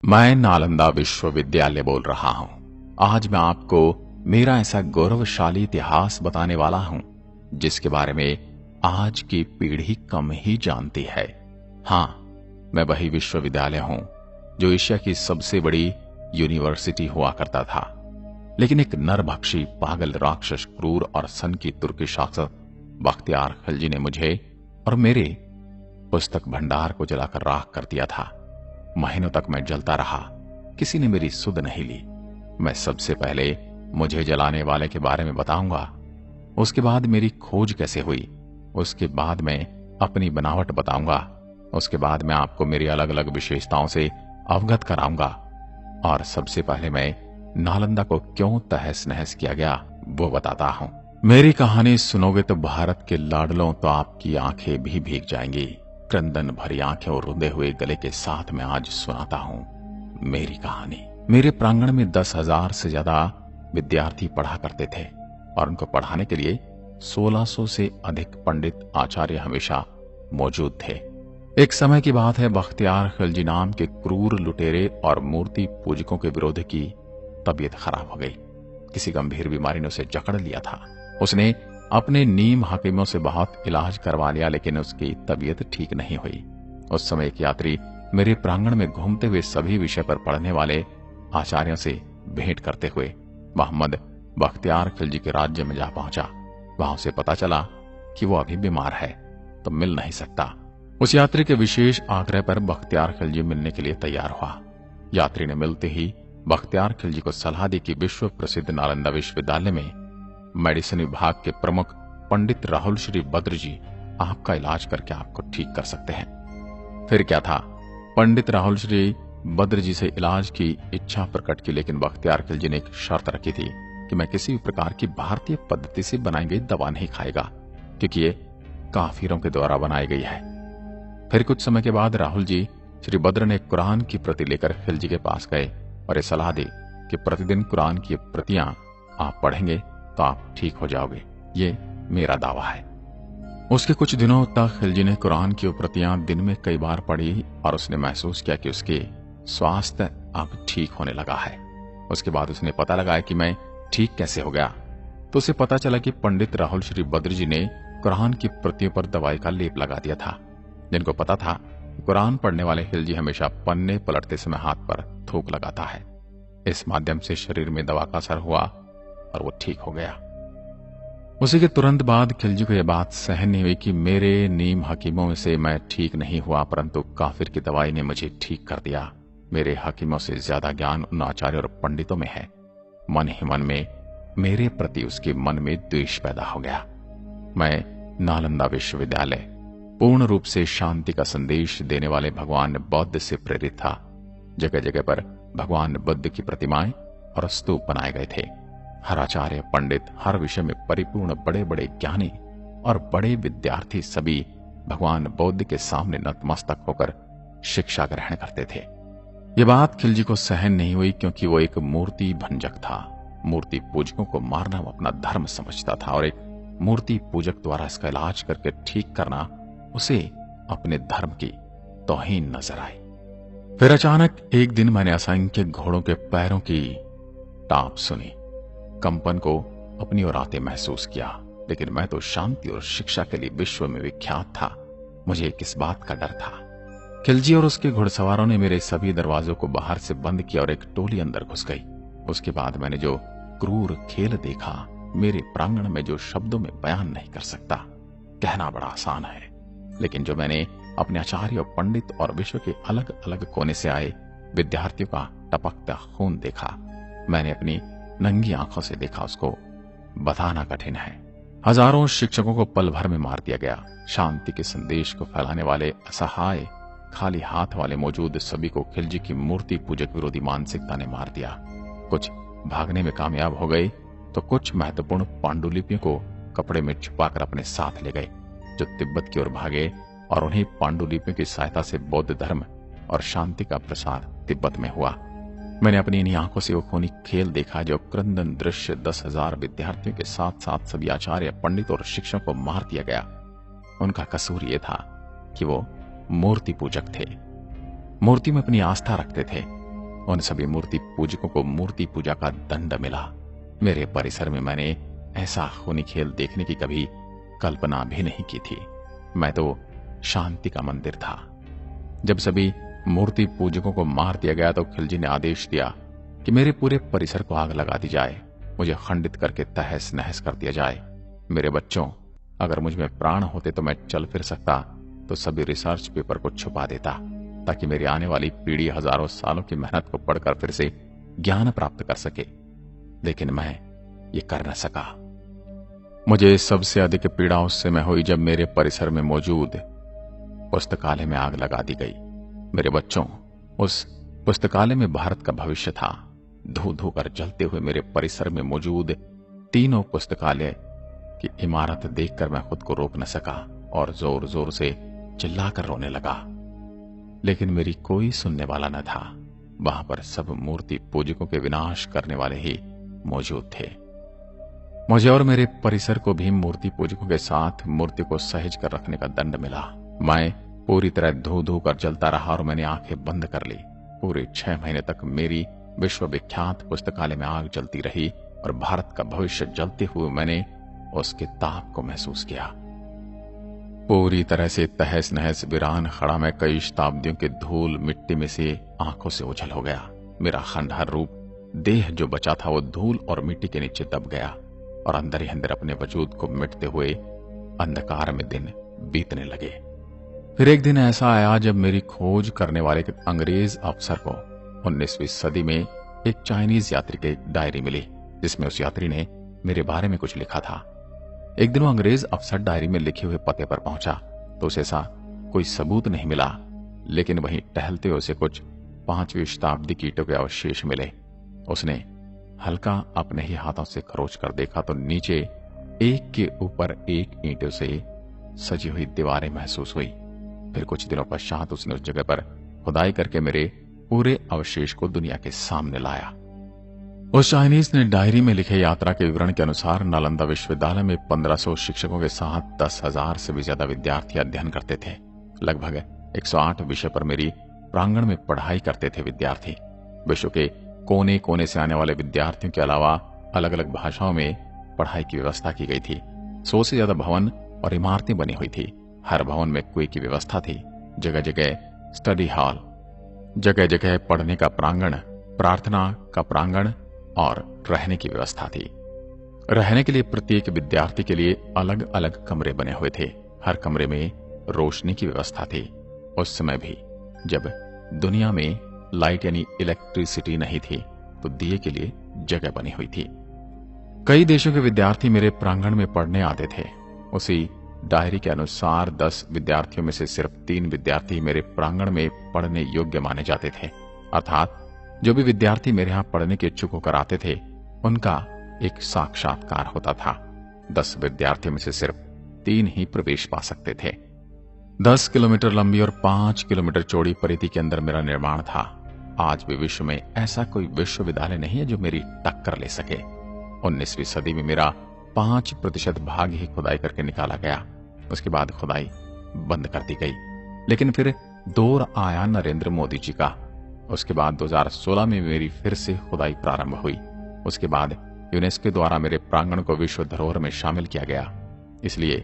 मैं नालंदा विश्वविद्यालय बोल रहा हूं। आज मैं आपको मेरा ऐसा गौरवशाली इतिहास बताने वाला हूं जिसके बारे में आज की पीढ़ी कम ही जानती है। हां, मैं वही विश्वविद्यालय हूं जो एशिया की सबसे बड़ी यूनिवर्सिटी हुआ करता था। लेकिन एक नरभक्षी, पागल, राक्षस, क्रूर और सन की तुर्की शासक बख्तियार खिलजी ने मुझे और मेरे पुस्तक भंडार को जलाकर राख कर दिया था। महीनों तक मैं जलता रहा, किसी ने मेरी सुध नहीं ली। मैं सबसे पहले मुझे जलाने वाले के बारे में बताऊंगा, उसके बाद मेरी खोज कैसे हुई, उसके बाद मैं अपनी बनावट बताऊंगा, उसके बाद मैं आपको मेरी अलग अलग विशेषताओं से अवगत कराऊंगा, और सबसे पहले मैं नालंदा को क्यों तहस नहस किया गया वो बताता हूं। मेरी कहानी सुनोगे तो भारत के लाडलों, तो आपकी आंखें भी भीग जाएंगी। क्रंदन भरी आंखें और रुंधे हुए गले के साथ मैं आज सुनाता हूं मेरी कहानी। मेरे प्रांगण में 10,000 से ज्यादा विद्यार्थी पढ़ा करते थे और उनको पढ़ाने के लिए 1600 से अधिक पंडित आचार्य हमेशा मौजूद थे। एक समय की बात है, बख्तियार खिलजी नाम के क्रूर लुटेरे और मूर्ति पूजकों के विरोध की तबीयत खराब हो गई। किसी गंभीर बीमारी ने उसे जकड़ लिया था। उसने अपने नीम हकीमों से बहुत इलाज करवा लिया, लेकिन उसकी तबीयत ठीक नहीं हुई। उस समय एक यात्री मेरे प्रांगण में घूमते हुए सभी विषय पर पढ़ने वाले आचार्यों से भेंट करते हुए मोहम्मद बख्तियार खिलजी के राज्य में जा पहुंचा। वहां उसे पता चला कि वो अभी बीमार है, तो मिल नहीं सकता। उस यात्री के विशेष आग्रह पर बख्तियार खिलजी मिलने के लिए तैयार हुआ। यात्री ने मिलते ही बख्तियार खिलजी को सलाह दी कि विश्व प्रसिद्ध नालंदा विश्वविद्यालय में मेडिसिन विभाग के प्रमुख पंडित राहुल श्री बद्र जी आपका इलाज करके आपको ठीक कर सकते हैं। फिर क्या था, पंडित राहुल श्री बद्र जी से इलाज की इच्छा प्रकट की, लेकिन बख्तियार खिलजी ने एक शर्त रखी थी कि मैं किसी भी प्रकार की भारतीय पद्धति से बनाई गई दवा नहीं खाएगा, क्योंकि ये काफिरों के द्वारा बनाई गई है। फिर कुछ समय के बाद राहुल जी श्री बद्र ने कुरान की प्रति लेकर खिलजी के पास गए और ये सलाह दी कि प्रतिदिन कुरान की प्रतियां आप पढ़ेंगे तो आप ठीक हो जाओगे। ये मेरा दावा है। उसके कुछ दिनों तक खिलजी ने कुरान की प्रतियां दिन में कई बार पढ़ी और उसने महसूस किया कि उसके स्वास्थ्य अब ठीक होने लगा है। उसके बाद उसने पता लगाया कि मैं ठीक कैसे हो गया। तो उसे पता चला कि पंडित राहुल श्री बद्र जी ने कुरान की प्रतियों पर दवाई का लेप लगा दिया था। जिनको पता था कुरान पढ़ने वाले खिलजी हमेशा पन्ने पलटते समय हाथ पर थूक लगाता है, इस माध्यम से शरीर में दवा का असर हुआ और वो ठीक हो गया। उसी के तुरंत बाद खिलजी को यह बात सहन नहीं हुई कि मेरे नीम हकीमों से मैं ठीक नहीं हुआ, परंतु काफिर की दवाई ने मुझे ठीक कर दिया। मेरे हकीमों से ज्यादा ज्ञान उन आचार्य और पंडितों में है। मन ही मन में मेरे प्रति उसके मन में द्वेष पैदा हो गया। मैं नालंदा विश्वविद्यालय पूर्ण रूप से शांति का संदेश देने वाले भगवान बौद्ध से प्रेरित था। जगह जगह पर भगवान बुद्ध की प्रतिमाएं और स्तूप बनाए गए थे। हर आचार्य, पंडित, हर विषय में परिपूर्ण बड़े बड़े ज्ञानी और बड़े विद्यार्थी सभी भगवान बौद्ध के सामने नतमस्तक होकर शिक्षा ग्रहण करते थे। ये बात खिलजी को सहन नहीं हुई, क्योंकि वो एक मूर्ति भंजक था। मूर्ति पूजकों को मारना वो अपना धर्म समझता था और एक मूर्ति पूजक द्वारा इसका इलाज करके ठीक करना उसे अपने धर्म की तौहीन नजर आई। फिर अचानक एक दिन मैंने असंख्य घोड़ों के पैरों की टाप सुनी, कंपन को अपनी ओर आते महसूस किया। लेकिन मैं तो शांति और शिक्षा के लिए विश्व में विख्यात था। मुझे किस बात का डर था। खिलजी और उसके घुड़सवारों ने मेरे सभी दरवाजों को बाहर से बंद किया और एक टोली अंदर घुस गई। उसके बाद मैंने जो क्रूर खेल देखा, मेरे प्रांगण में जो शब्दों में बयान नहीं कर सकता। कहना बड़ा आसान है, लेकिन जो मैंने अपने आचार्य, पंडित और विश्व के अलग अलग कोने से आए विद्यार्थियों का टपकता खून देखा, मैंने अपनी नंगी आंखों से देखा, उसको बताना कठिन है। हजारों शिक्षकों को पल भर में मार दिया गया। शांति के संदेश को फैलाने वाले असहाय खाली हाथ वाले मौजूद सभी को खिलजी की मूर्ति पूजक विरोधी मानसिकता ने मार दिया। कुछ भागने में कामयाब हो गए तो कुछ महत्वपूर्ण पांडुलिपियों को कपड़े में छुपाकर अपने साथ ले गए, जो तिब्बत की ओर भागे, और उन्हीं पांडुलिपियों की सहायता से बौद्ध धर्म और शांति का प्रसार तिब्बत में हुआ। मैंने अपनी इन्हीं आंखों से वो खूनी खेल देखा, जो क्रंदन दृश्य 10,000 विद्यार्थियों के साथ साथ सभी आचार्य, पंडित और शिक्षकों को मार दिया गया। उनका कसूर ये था कि वो मूर्ति पूजक थे। मूर्ति में अपनी आस्था रखते थे। उन सभी मूर्ति पूजकों को मूर्ति पूजा का दंड मिला। मेरे परिसर में मैंने ऐसा खूनी खेल देखने की कभी कल्पना भी नहीं की थी। मैं तो शांति का मंदिर था। जब सभी मूर्ति पूजकों को मार दिया गया तो खिलजी ने आदेश दिया कि मेरे पूरे परिसर को आग लगा दी जाए, मुझे खंडित करके तहस नहस कर दिया जाए। मेरे बच्चों, अगर मुझ में प्राण होते तो मैं चल फिर सकता तो सभी रिसर्च पेपर को छुपा देता, ताकि मेरी आने वाली पीढ़ी हजारों सालों की मेहनत को पढ़कर फिर से ज्ञान प्राप्त कर सके। लेकिन मैं ये कर न सका। मुझे सबसे अधिक पीड़ा उस समय हुई जब मेरे परिसर में मौजूद पुस्तकालय में आग लगा दी गई। मेरे बच्चों, उस पुस्तकालय में भारत का भविष्य था। धू धू कर जलते हुए मेरे परिसर में मौजूद तीनों पुस्तकालय की इमारत देखकर मैं खुद को रोक न सका और जोर जोर से चिल्लाकर रोने लगा। लेकिन मेरी कोई सुनने वाला न था। वहां पर सब मूर्ति पूजकों के विनाश करने वाले ही मौजूद थे। मुझे और मेरे परिसर को भी मूर्ति पूजकों के साथ मूर्ति को सहेज कर रखने का दंड मिला। मैं पूरी तरह धू धू कर जलता रहा और मैंने आंखें बंद कर ली। पूरे 6 महीने तक मेरी विश्वविख्यात पुस्तकालय में आग जलती रही और भारत का भविष्य जलते हुए मैंने उसके ताप को महसूस किया। पूरी तरह से तहस नहस वीरान खड़ा मैं कई शताब्दियों के धूल मिट्टी में से आंखों से ओझल हो गया। मेरा खंडहर रूप देह जो बचा था वो धूल और मिट्टी के नीचे दब गया और अंदर ही अंदर अपने वजूद को मिटते हुए अंधकार में दिन बीतने लगे। फिर एक दिन ऐसा आया जब मेरी खोज करने वाले एक अंग्रेज अफसर को 19वीं सदी में एक चाइनीज यात्री की डायरी मिली, जिसमें उस यात्री ने मेरे बारे में कुछ लिखा था। एक दिन वो अंग्रेज अफसर डायरी में लिखे हुए पते पर पहुंचा तो उसे ऐसा कोई सबूत नहीं मिला, लेकिन वहीं टहलते उसे कुछ 5वीं शताब्दी की ईंटों के अवशेष मिले। उसने हल्का अपने ही हाथों से खरोच कर देखा तो नीचे एक के ऊपर एक ईंटों से सजी हुई दीवारें महसूस हुई। फिर कुछ दिनों पश्चात उसने उस जगह पर खुदाई करके मेरे पूरे अवशेष को दुनिया के सामने लाया। उस चाइनीज ने डायरी में लिखे यात्रा के विवरण के अनुसार नालंदा विश्वविद्यालय में 1500 शिक्षकों के साथ 10,000 से भी ज्यादा विद्यार्थी अध्ययन करते थे। लगभग 108 विषय पर मेरी प्रांगण में पढ़ाई करते थे विद्यार्थी। विश्व के कोने कोने से आने वाले विद्यार्थियों के अलावा अलग अलग भाषाओं में पढ़ाई की व्यवस्था की गई थी। 100 से ज्यादा भवन और इमारतें बनी हुई थी। हर भवन में कुएं की व्यवस्था थी। जगह जगह स्टडी हॉल, जगह जगह पढ़ने का प्रांगण, प्रार्थना का प्रांगण और रहने की व्यवस्था थी। रहने के लिए प्रत्येक विद्यार्थी के लिए अलग अलग कमरे बने हुए थे। हर कमरे में रोशनी की व्यवस्था थी। उस समय भी जब दुनिया में लाइट यानी इलेक्ट्रिसिटी नहीं थी तो दिए के लिए जगह बनी हुई थी। कई देशों के विद्यार्थी मेरे प्रांगण में पढ़ने आते थे। उसी डायरी के अनुसार 10 विद्यार्थियों में से सिर्फ 3 विद्यार्थी मेरे प्रांगण में पढ़ने योग्य माने जाते थे। अर्थात जो भी विद्यार्थी मेरे यहां पढ़ने के इच्छुक होकर आते थे उनका एक साक्षात्कार होता था। 10 विद्यार्थियों में से सिर्फ 3 ही प्रवेश पा सकते थे। 10 किलोमीटर लंबी और 5 किलोमीटर चौड़ी परिधि के अंदर मेरा निर्माण था। आज भी विश्व में ऐसा कोई विश्वविद्यालय नहीं है जो मेरी टक्कर ले सके। 19वीं सदी में मेरा 5% भाग ही खुदाई करके निकाला गया। उसके बाद खुदाई बंद कर दी गई। लेकिन फिर दौर आया नरेंद्र मोदी जी का। उसके बाद 2016 में मेरी फिर से खुदाई प्रारंभ हुई। उसके बाद यूनेस्को द्वारा मेरे प्रांगण को विश्व धरोहर में शामिल किया गया। इसलिए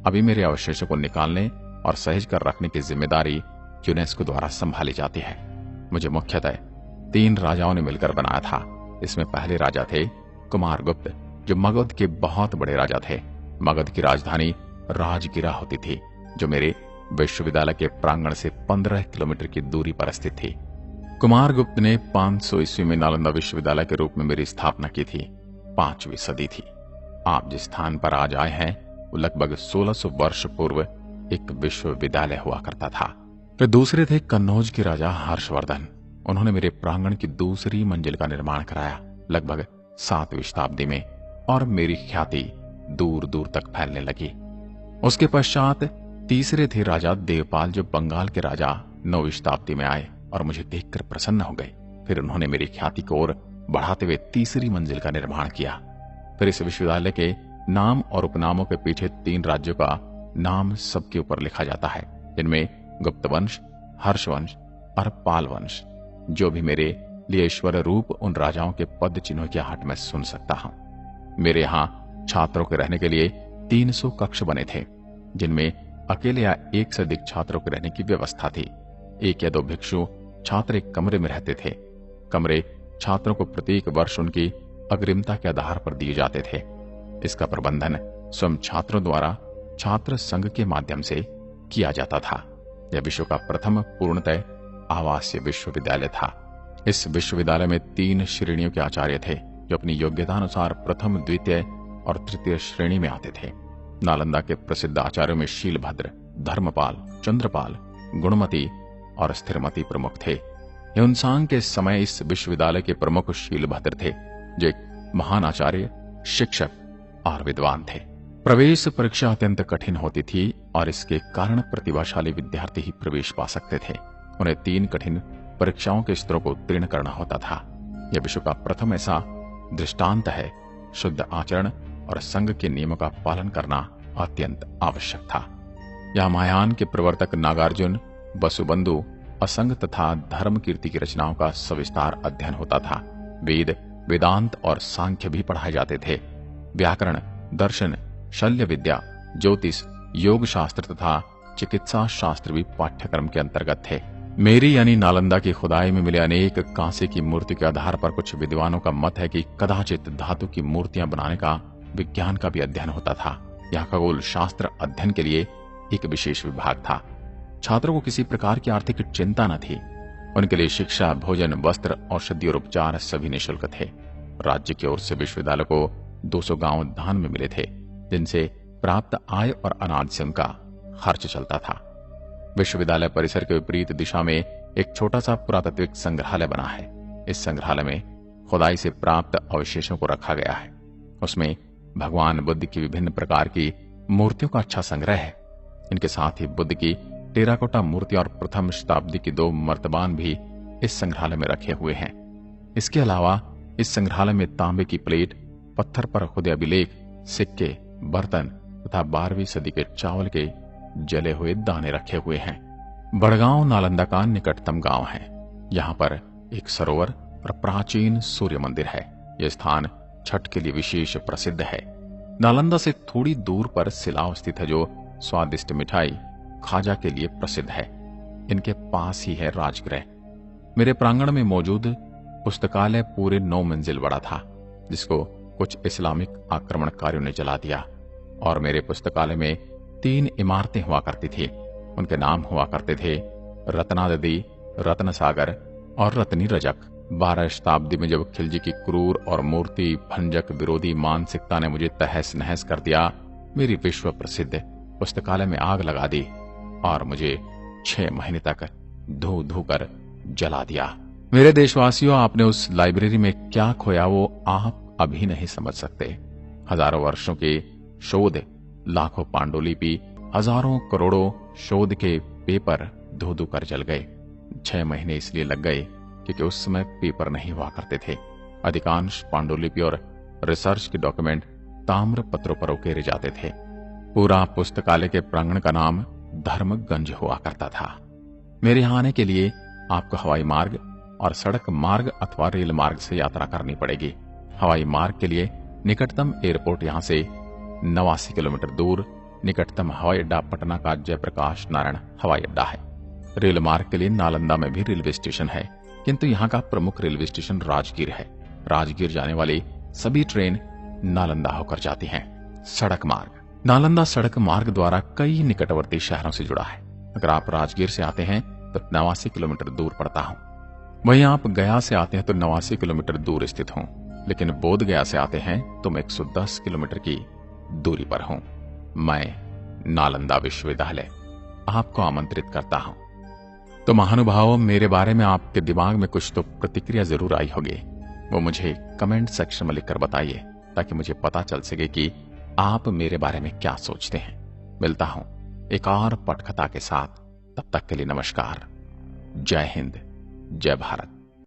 अभी मेरे अवशेषों को निकालने और सहेज कर रखने की जिम्मेदारी यूनेस्को द्वारा संभाली जाती है। मुझे मुख्यतः 3 राजाओं ने मिलकर बनाया था। इसमें पहले राजा थे कुमारगुप्त, जो मगध के बहुत बड़े राजा थे। मगध की राजधानी राजगिरा होती थी, जो मेरे विश्वविद्यालय के प्रांगण से 15 किलोमीटर की दूरी पर स्थित थी। कुमारगुप्त ने 500 ईस्वी में नालंदा विश्वविद्यालय के रूप में मेरी स्थापना की थी। 5वीं सदी थी। आप जिस स्थान पर आज आए हैं वो लगभग 1600 वर्ष पूर्व एक विश्वविद्यालय हुआ करता था। फिर दूसरे थे कन्नौज के राजा हर्षवर्धन। उन्होंने मेरे प्रांगण की दूसरी मंजिल का निर्माण कराया लगभग 7वीं शताब्दी में, और मेरी ख्याति दूर दूर तक फैलने लगी। उसके पश्चात तीसरे थे राजा देवपाल, जो बंगाल के राजा 9वीं शताब्दी में आए और मुझे देखकर प्रसन्न हो गए। फिर उन्होंने मेरी ख्याति को और बढ़ाते हुए तीसरी मंजिल का निर्माण किया। फिर इस विश्वविद्यालय के नाम और उपनामों के पीछे 3 राज्यों का नाम सबके ऊपर लिखा जाता है, जिनमें गुप्त वंश, हर्ष वंश और पाल वंश। जो भी मेरे लिए ईश्वर रूप उन राजाओं के पद चिन्हों की आहट में सुन सकता हूं। मेरे यहां छात्रों के रहने के लिए 300 कक्ष बने थे, जिनमें अकेले या 1 से अधिक छात्रों के रहने की व्यवस्था थी। 1 या 2 भिक्षु छात्र एक कमरे में रहते थे। कमरे छात्रों को प्रत्येक वर्ष उनकी अग्रिमता के आधार पर दिए जाते थे। इसका प्रबंधन स्वयं छात्रों द्वारा छात्र संघ के माध्यम से किया जाता था। यह विश्व का प्रथम पूर्णतः आवासीय विश्वविद्यालय था। इस विश्वविद्यालय में 3 श्रेणियों के आचार्य थे, जो अपनी योग्यता अनुसार प्रथम, द्वितीय और तृतीय श्रेणी में आते थे। नालंदा के प्रसिद्ध आचार्यों में शीलभद्र, धर्मपाल, चंद्रपाल, गुणमती और स्थिरमती प्रमुख थे। ह्युनसांग के समय इस विश्वविद्यालय के प्रमुख शीलभद्र थे, जो एक महान आचार्य, शिक्षक और विद्वान थे। प्रवेश परीक्षा अत्यंत कठिन होती थी और इसके कारण प्रतिभाशाली विद्यार्थी ही प्रवेश पा सकते थे। उन्हें 3 कठिन परीक्षाओं के स्तरों को उत्तीर्ण करना होता था। यह विश्व का प्रथम ऐसा दृष्टांत है। शुद्ध आचरण और संघ के नियमों का पालन करना अत्यंत आवश्यक था। यह महायान के प्रवर्तक नागार्जुन, वसुबंधु, असंग तथा धर्म कीर्ति की रचनाओं का सविस्तार अध्ययन होता था। वेद, वेदांत और सांख्य भी पढ़ाए जाते थे। व्याकरण, दर्शन, शल्य विद्या, ज्योतिष, योग शास्त्र तथा चिकित्सा शास्त्र भी पाठ्यक्रम के अंतर्गत थे। मेरी यानी नालंदा की खुदाई में मिले अनेक कांसे की मूर्ति के आधार पर कुछ विद्वानों का मत है कि कदाचित धातु की मूर्तियां बनाने का विज्ञान का भी अध्ययन होता था। यहाँ खगोल शास्त्र अध्ययन के लिए एक विशेष विभाग था। छात्रों को किसी प्रकार की आर्थिक चिंता न थी। उनके लिए शिक्षा, भोजन, वस्त्र, औषधि और उपचार सभी निःशुल्क थे। राज्य की ओर से विश्वविद्यालय को 200 गांव दान में मिले थे, जिनसे प्राप्त आय और अनाज से उनका खर्च चलता था। विश्वविद्यालय परिसर के विपरीत दिशा में एक छोटा सा पुरातात्विक संग्रहालय बना है। इस संग्रहालय में खुदाई से प्राप्त अवशेषों को रखा गया है। उसमें भगवान बुद्ध की विभिन्न प्रकार की मूर्तियों का अच्छा संग्रह है। इनके साथ ही बुद्ध की टेराकोटा मूर्ति और प्रथम शताब्दी की 2 मर्तबान भी इस संग्रहालय में रखे हुए हैं। इसके अलावा इस संग्रहालय में तांबे की प्लेट, पत्थर पर खुदे अभिलेख, सिक्के, बर्तन तथा 12वीं सदी के चावल के जले हुए दाने रखे हुए हैं। बड़गांव नालंदा का निकटतम गांव है। यहाँ पर एक सरोवर और प्राचीन सूर्य मंदिर है। यह स्थान छठ के लिए विशेष प्रसिद्ध है। नालंदा से थोड़ी दूर पर सिलाव स्थित है, जो स्वादिष्ट मिठाई खाजा के लिए प्रसिद्ध है। इनके पास ही है राजगृह। मेरे प्रांगण में मौजूद पुस्तकालय पूरे 9 मंजिल बड़ा था, जिसको कुछ इस्लामिक आक्रमणकारियों ने जला दिया। और मेरे पुस्तकालय में 3 इमारतें हुआ करती थी। उनके नाम हुआ करते थे रत्नादि, रत्न सागर और रत्नी रजक। 12 शताब्दी में जब खिलजी की क्रूर और मूर्ति भंजक विरोधी मानसिकता ने मुझे तहस नहस कर दिया, मेरी विश्व प्रसिद्ध पुस्तकालय में आग लगा दी और मुझे 6 महीने तक धो धो कर जला दिया। मेरे देशवासियों, आपने उस लाइब्रेरी में क्या खोया वो आप अभी नहीं समझ सकते। हजारों वर्षों के शोध, लाखों पांडुलिपि, हजारों करोड़ों शोध के पेपर धो धो कर जल गए। 6 महीने इसलिए लग गए क्योंकि उस समय पेपर नहीं हुआ करते थे। अधिकांश पांडुलिपि और रिसर्च के डॉक्यूमेंट ताम्र पत्रों पर उकेरे जाते थे। पूरा पुस्तकालय के प्रांगण का नाम धर्मगंज हुआ करता था। मेरे यहाँ आने के लिए आपको हवाई मार्ग और सड़क मार्ग अथवा रेल मार्ग से यात्रा करनी पड़ेगी। हवाई मार्ग के लिए निकटतम एयरपोर्ट यहाँ से 89 किलोमीटर दूर निकटतम हवाई अड्डा पटना का जयप्रकाश नारायण हवाई अड्डा है। रेल मार्ग के लिए नालंदा में भी रेलवे स्टेशन है, किंतु यहाँ का प्रमुख रेलवे स्टेशन राजगीर है। राजगीर जाने वाली सभी ट्रेन नालंदा होकर जाती हैं। सड़क मार्ग, नालंदा सड़क मार्ग द्वारा कई निकटवर्ती शहरों से जुड़ा है। अगर आप राजगीर से आते हैं तो 89 किलोमीटर दूर पड़ता हूँ। वहीं आप गया से आते हैं तो 89 किलोमीटर दूर स्थित हूँ, लेकिन बोध गया से आते हैं तो मैं 110 किलोमीटर की दूरी पर हूं। मैं नालंदा विश्वविद्यालय आपको आमंत्रित करता हूं। तो महानुभावों, मेरे बारे में आपके दिमाग में कुछ तो प्रतिक्रिया जरूर आई होगी। वो मुझे कमेंट सेक्शन में लिखकर बताइए, ताकि मुझे पता चल सके कि आप मेरे बारे में क्या सोचते हैं। मिलता हूं एक और पटकथा के साथ। तब तक के लिए नमस्कार। जय हिंद, जय भारत।